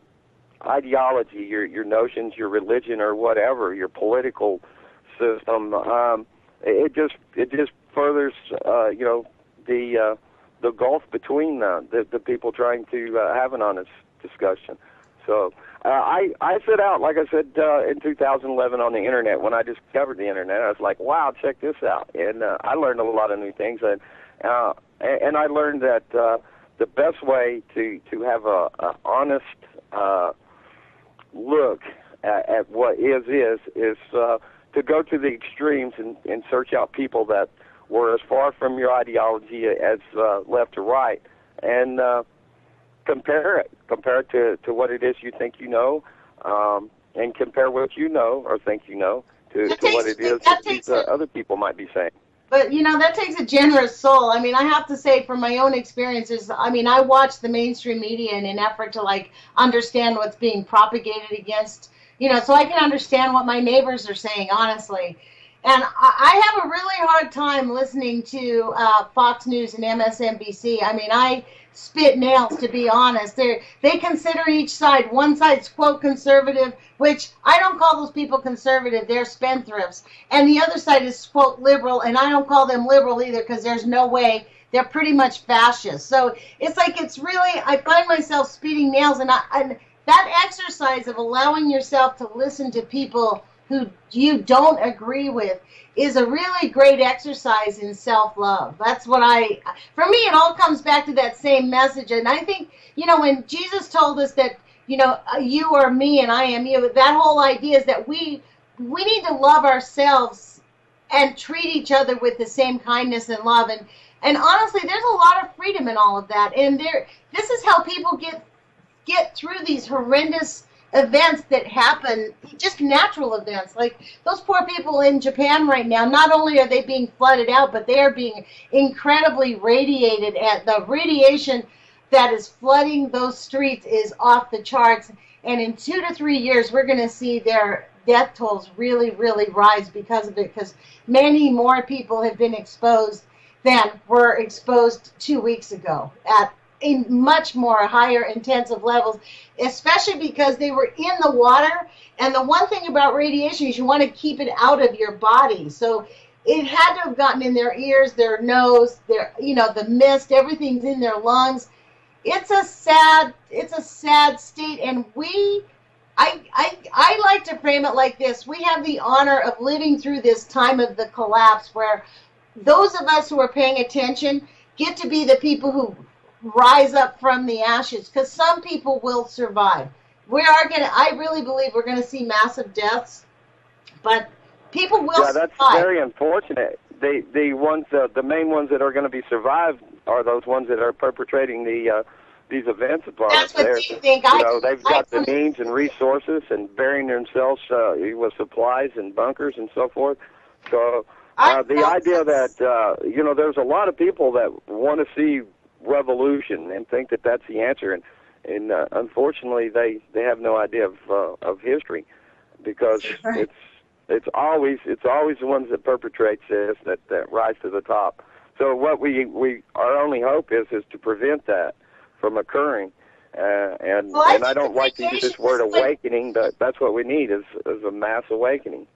ideology, your notions, your religion, or whatever, your political system, it just furthers the gulf between the people trying to have an honest discussion. So I set out, like I said, in 2011 on the internet. When I discovered the internet, I was like, wow, check this out. And I learned a lot of new things. And I learned that the best way to have a honest look at what is to go to the extremes and search out people that were as far from your ideology as left or right, and compare it to what it is you think you know, and compare what you know or think you know to what it is that these other people might be saying. But, that takes a generous soul. I mean, I have to say, from my own experiences, I watch the mainstream media in an effort to, understand what's being propagated against, so I can understand what my neighbors are saying, honestly. And I have a really hard time listening to Fox News and MSNBC. I mean, I spit nails, to be honest. They consider each side. One side's, quote, conservative, which I don't call those people conservative. They're spendthrifts. And the other side is, quote, liberal, and I don't call them liberal either, because there's no way. They're pretty much fascist. So it's really, I find myself spitting nails. And that exercise of allowing yourself to listen to people who you don't agree with is a really great exercise in self-love. That's what for me, it all comes back to that same message. And I think, when Jesus told us that, you are me and I am you, that whole idea is that we need to love ourselves and treat each other with the same kindness and love. And honestly, there's a lot of freedom in all of that. And this is how people get through these horrendous events that happen, just natural events. Like those poor people in Japan right now, not only are they being flooded out, but they are being incredibly radiated. And the radiation that is flooding those streets is off the charts. And in 2 to 3 years, we're going to see their death tolls really, really rise because of it, because many more people have been exposed than were exposed 2 weeks ago at in much more higher intensive levels, especially because they were in the water. And the one thing about radiation is you want to keep it out of your body. So it had to have gotten in their ears, their nose, the mist, everything's in their lungs. It's a sad state. And I like to frame it like this. We have the honor of living through this time of the collapse, where those of us who are paying attention get to be the people who rise up from the ashes, because some people will survive. I really believe we're going to see massive deaths, but people will survive. Yeah, that's very unfortunate. The main ones that are going to be survived are those ones that are perpetrating these events upon us. That's what they think. They've got the means and resources and burying themselves with supplies and bunkers and so forth. So the idea that there's a lot of people that want to see revolution and think that that's the answer, and unfortunately they have no idea of history, because it's always the ones that perpetrate this that rise to the top. So what our only hope is to prevent that from occurring, and And Well, and I don't like to use this word awakening, but that's what we need is a mass awakening.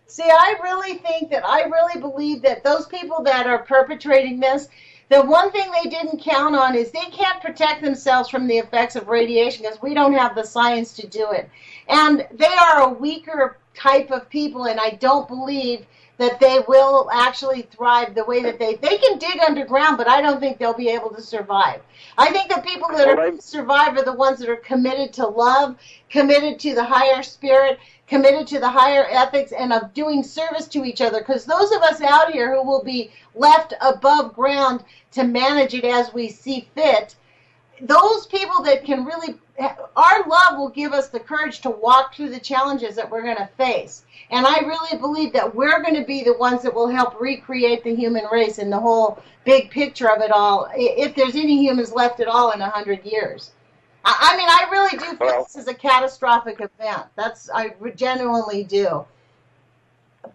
See, I really believe that those people that are perpetrating this, the one thing they didn't count on is they can't protect themselves from the effects of radiation because we don't have the science to do it. And they are a weaker type of people, and I don't believe that they will actually thrive the way that they can dig underground, but I don't think they'll be able to survive. I think the people that are going to survive are the ones that are committed to love, committed to the higher spirit, committed to the higher ethics, and of doing service to each other. Because those of us out here who will be left above ground to manage it as we see fit, those people that can really, our love will give us the courage to walk through the challenges that we're going to face. And I really believe that we're going to be the ones that will help recreate the human race and the whole big picture of it all, if there's any humans left at all in 100 years. I mean, I really do feel this is a catastrophic event. I genuinely do.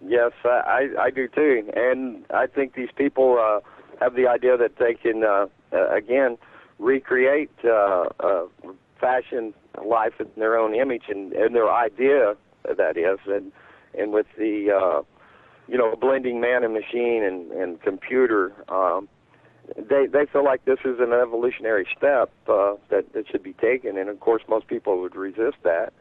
Yes, I do too. And I think these people have the idea that they can, again, recreate fashion life in their own image and their idea, that is. And with the, blending man and machine and computer, they feel like this is an evolutionary step that should be taken, and of course most people would resist that.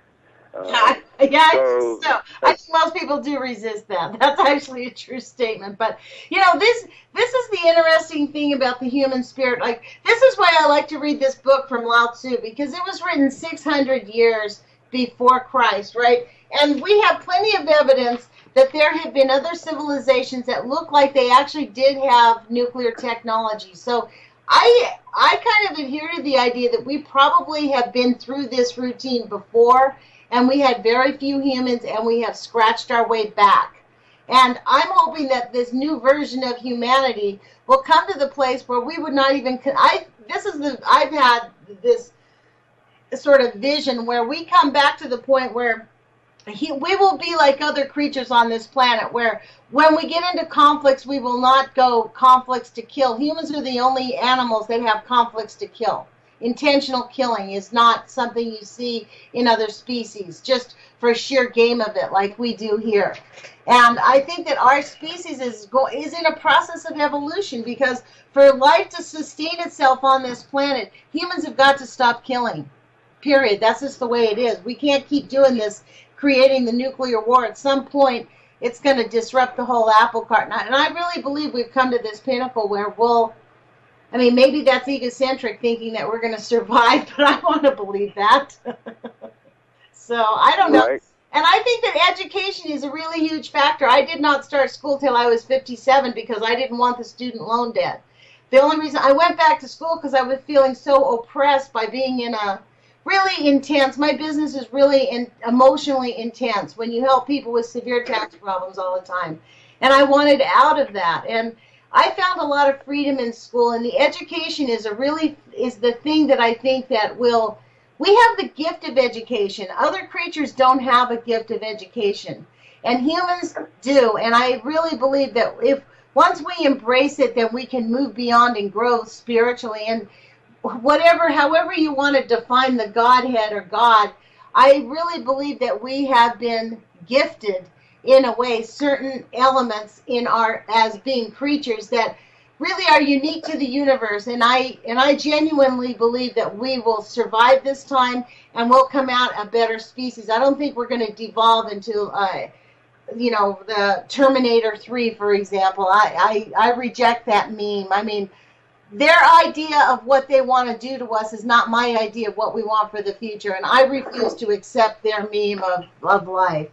I think most people do resist that. That's actually a true statement. But this is the interesting thing about the human spirit. Like, this is why I like to read this book from Lao Tzu, because it was written 600 years before Christ, right? And we have plenty of evidence that there have been other civilizations that look like they actually did have nuclear technology. So I kind of adhere to the idea that we probably have been through this routine before, and we had very few humans, and we have scratched our way back. And I'm hoping that this new version of humanity will come to the place where we would not even. I've had this sort of vision where we come back to the point where we will be like other creatures on this planet, where when we get into conflicts, we will not go conflicts to kill. Humans are the only animals that have conflicts to kill. Intentional killing is not something you see in other species, just for sheer game of it, like we do here. And I think that our species is in a process of evolution, because for life to sustain itself on this planet, humans have got to stop killing. Period. That's just the way it is. We can't keep doing this, creating the nuclear war. At some point, it's going to disrupt the whole apple cart. And I really believe we've come to this pinnacle where maybe that's egocentric, thinking that we're going to survive, but I want to believe that. So, I don't know. Right. And I think that education is a really huge factor. I did not start school till I was 57 because I didn't want the student loan debt. The only reason I went back to school because I was feeling so oppressed by being in a really intense. My business is really emotionally intense when you help people with severe tax problems all the time. And I wanted out of that. And I found a lot of freedom in school, and the education is the thing that I think that we have the gift of education. Other creatures don't have a gift of education, and humans do. And I really believe that once we embrace it, then we can move beyond and grow spiritually. And however you want to define the Godhead or God, I really believe that we have been gifted in a way certain elements as being creatures that really are unique to the universe, and I genuinely believe that we will survive this time and we'll come out a better species. I don't think we're going to devolve into the Terminator 3, for example. I reject that meme. I mean, their idea of what they want to do to us is not my idea of what we want for the future, and I refuse to accept their meme of life.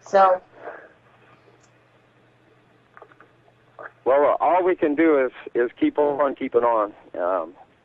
So, well, all we can do is keep on keeping on,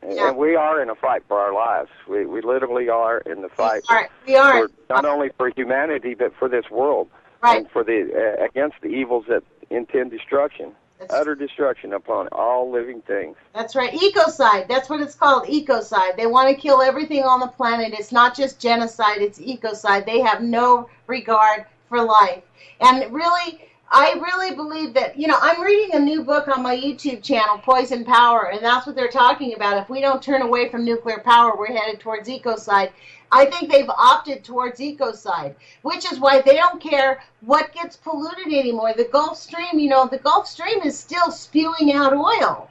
and we are in a fight for our lives. We literally are in the fight. We are. Not only for humanity, but for this world, right. And for against the evils that intend destruction. Utter destruction upon all living things. That's right. Ecocide. That's what it's called, ecocide. They want to kill everything on the planet. It's not just genocide, it's ecocide. They have no regard for life. And really, I really believe that, I'm reading a new book on my YouTube channel, Poison Power, and that's what they're talking about. If we don't turn away from nuclear power, we're headed towards ecocide. I think they've opted towards ecocide, which is why they don't care what gets polluted anymore. The Gulf Stream, the Gulf Stream is still spewing out oil.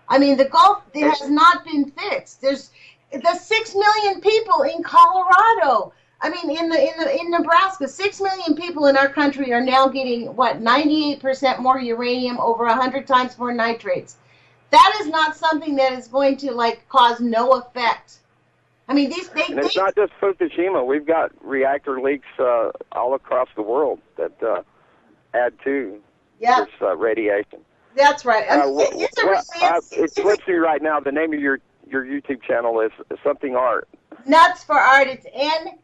I mean, the Gulf has not been fixed. There's the 6 million people in Colorado. I mean, in Nebraska, 6 million people in our country are now getting 98% more uranium, over 100 times more nitrates. That is not something that is going to cause no effect. I mean, and it's not just Fukushima. We've got reactor leaks all across the world that add to this radiation. That's right. It slips me right now. The name of your YouTube channel is Something Art. Nuts for Art. It's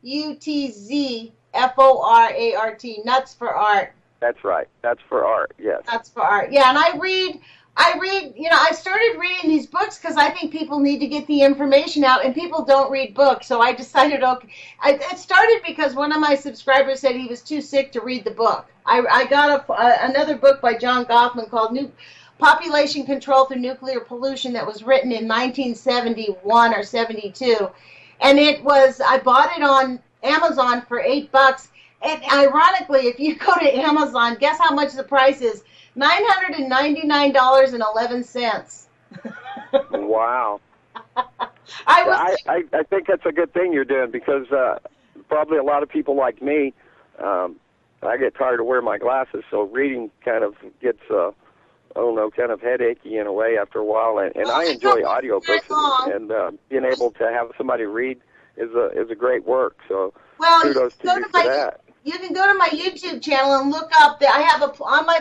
NUTZFORART. Nuts for Art. That's right. That's for art. Yes. Nuts for Art. Yeah, and I read. I started reading these books because I think people need to get the information out, and people don't read books. So I decided, it started because one of my subscribers said he was too sick to read the book. I got another book by John Goffman called Population Control Through Nuclear Pollution that was written in 1971 or 72. And I bought it on Amazon for $8. And ironically, if you go to Amazon, guess how much the price is? $999.11. Wow. I think that's a good thing you're doing, because probably a lot of people like me, I get tired of wearing my glasses, so reading kind of gets, kind of headachy in a way after a while. And I enjoy audiobooks, and being able to have somebody read is a great work. So kudos to you for that. You can go to my YouTube channel and look up. I have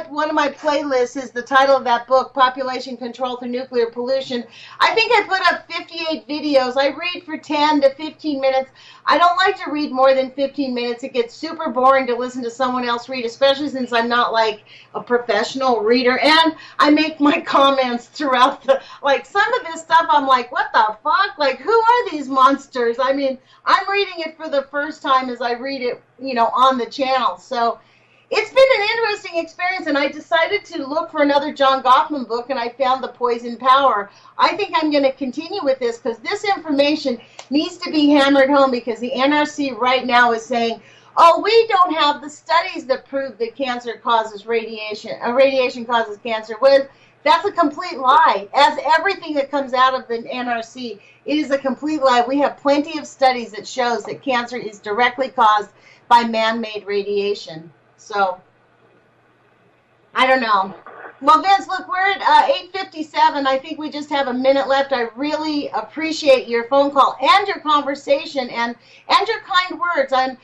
one of my playlists is the title of that book, Population Control Through Nuclear Pollution. I think I put up 58 videos. I read for 10 to 15 minutes. I don't like to read more than 15 minutes. It gets super boring to listen to someone else read, especially since I'm not like a professional reader. And I make my comments throughout some of this stuff, I'm like, what the fuck? Like, who are these monsters? I mean, I'm reading it for the first time as I read it, on the channel. So it's been an interesting experience, and I decided to look for another John Goffman book, and I found The Poison Power. I think I'm going to continue with this because this information needs to be hammered home, because the NRC right now is saying, oh, we don't have the studies that prove that cancer causes radiation. Radiation causes cancer. Well, that's a complete lie. As everything that comes out of the NRC, it is a complete lie. We have plenty of studies that shows that cancer is directly caused by man-made radiation. So, I don't know. Well, Vince, look, we're at 8:57. I think we just have a minute left. I really appreciate your phone call and your conversation and your kind words. I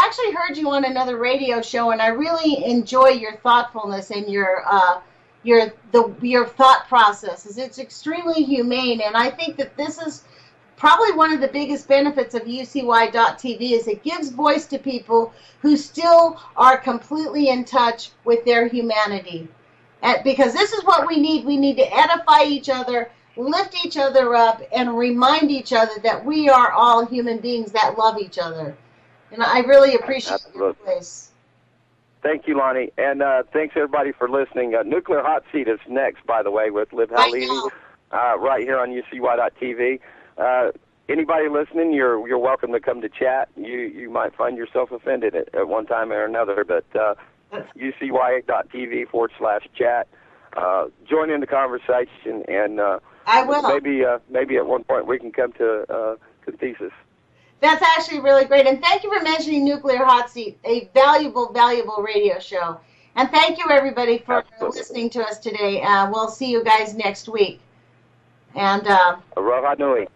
actually heard you on another radio show, and I really enjoy your thoughtfulness and your thought processes. It's extremely humane, and I think that this is probably one of the biggest benefits of UCY.TV is it gives voice to people who still are completely in touch with their humanity. Because this is what we need. We need to edify each other, lift each other up, and remind each other that we are all human beings that love each other. And I really appreciate your place. Thank you, Lonnie. And thanks, everybody, for listening. Nuclear Hot Seat is next, by the way, with Liv Halili, right here on UCY.TV. Anybody listening, you're welcome to come to chat. You might find yourself offended at one time or another, but UCY.TV/chat. Join in the conversation, and I will. Maybe at one point we can come to consensus. That's actually really great, and thank you for mentioning Nuclear Hot Seat, a valuable, valuable radio show. And thank you, everybody, for listening to us today. We'll see you guys next week. And Aloha nui.